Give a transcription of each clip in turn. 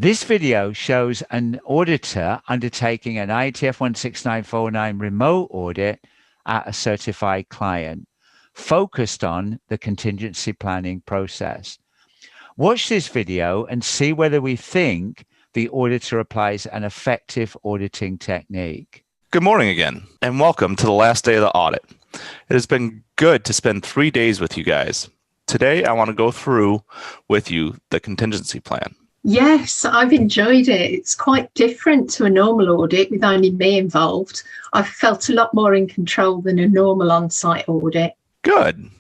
This video shows an auditor undertaking an IATF 16949 remote audit at a certified client, focused on the contingency planning process. Watch this video and see whether we think the auditor applies an effective auditing technique. Good morning again, and welcome to the last day of the audit. It has been good to spend 3 days with you guys. Today, I want to go through with you the contingency plan. Yes, I've enjoyed it. It's quite different to a normal audit with only me involved. I've felt a lot more in control than a normal on-site audit. Good.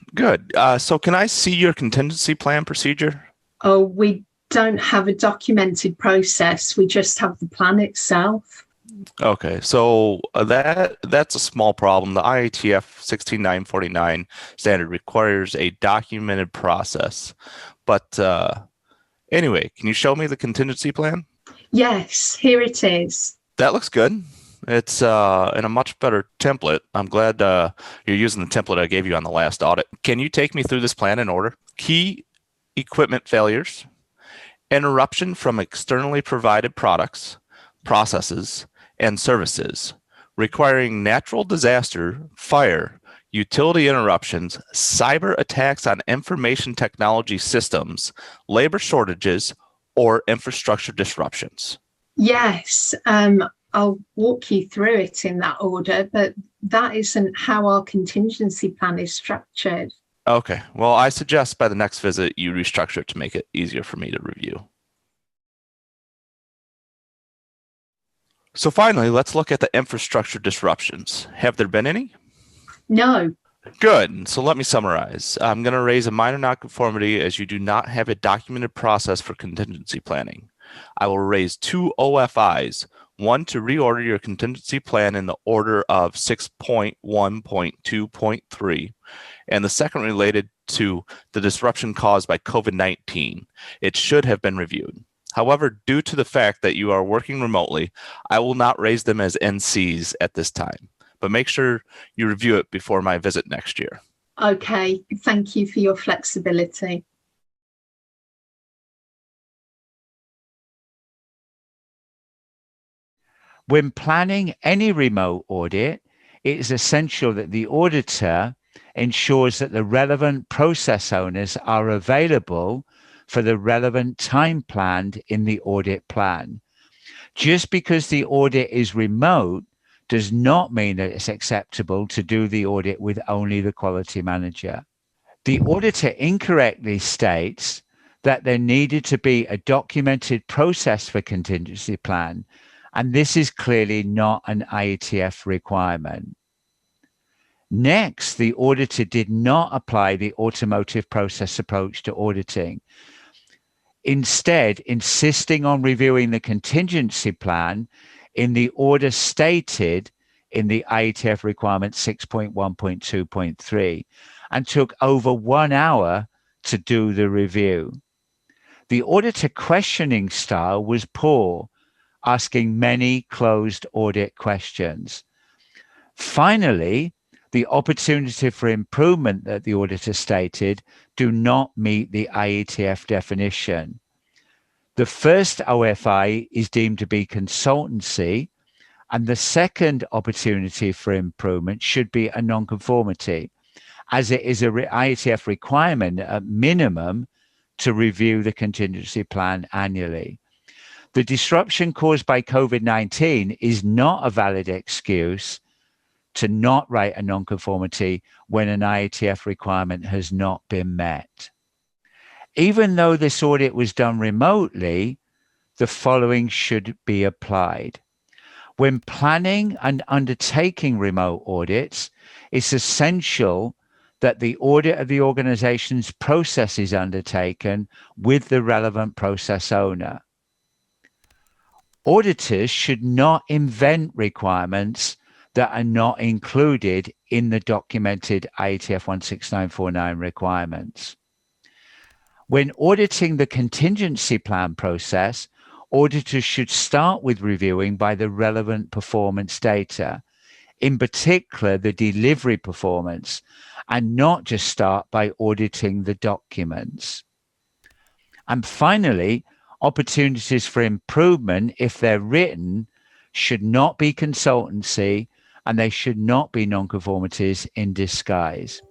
So can I see your contingency plan procedure? Oh, we don't have a documented process. We just have the plan itself. Okay, so that's a small problem. The IATF 16949 standard requires a documented process. But anyway, can you show me the contingency plan? Yes, here it is. That looks good. It's in a much better template. I'm glad you're using the template I gave you on the last audit. Can you take me through this plan in order? Key equipment failures, interruption from externally provided products, processes, and services, requiring natural disaster, fire, utility interruptions, cyber attacks on information technology systems, labor shortages, or infrastructure disruptions. Yes, I'll walk you through it in that order, but that isn't how our contingency plan is structured. Okay, well, I suggest by the next visit you restructure it to make it easier for me to review. So finally, let's look at the infrastructure disruptions. Have there been any? No. Good. So let me summarize. I'm going to raise a minor nonconformity as you do not have a documented process for contingency planning. I will raise 2 OFIs, one to reorder your contingency plan in the order of 6.1.2.3, and the second related to the disruption caused by COVID-19. It should have been reviewed. However, due to the fact that you are working remotely, I will not raise them as NCs at this time, but make sure you review it before my visit next year. Okay, thank you for your flexibility. When planning any remote audit, it is essential that the auditor ensures that the relevant process owners are available for the relevant time planned in the audit plan. Just because the audit is remote does not mean that it's acceptable to do the audit with only the quality manager. The auditor incorrectly states that there needed to be a documented process for contingency plan, and this is clearly not an IATF requirement. Next, the auditor did not apply the automotive process approach to auditing, instead insisting on reviewing the contingency plan in the order stated in the IATF requirement 6.1.2.3 and took over 1 hour to do the review. The auditor questioning style was poor, asking many closed audit questions. Finally, the opportunity for improvement that the auditor stated do not meet the IATF definition. The first OFI is deemed to be consultancy, and the second opportunity for improvement should be a nonconformity, as it is a IATF requirement at minimum to review the contingency plan annually. The disruption caused by COVID-19 is not a valid excuse to not write a nonconformity when an IATF requirement has not been met. Even though this audit was done remotely, the following should be applied. When planning and undertaking remote audits, it's essential that the audit of the organization's process is undertaken with the relevant process owner. Auditors should not invent requirements that are not included in the documented IATF 16949 requirements. When auditing the contingency plan process, auditors should start with reviewing by the relevant performance data, in particular the delivery performance, and not just start by auditing the documents. And finally, Opportunities for improvement, if they're written, should not be consultancy, and they should not be nonconformities in disguise.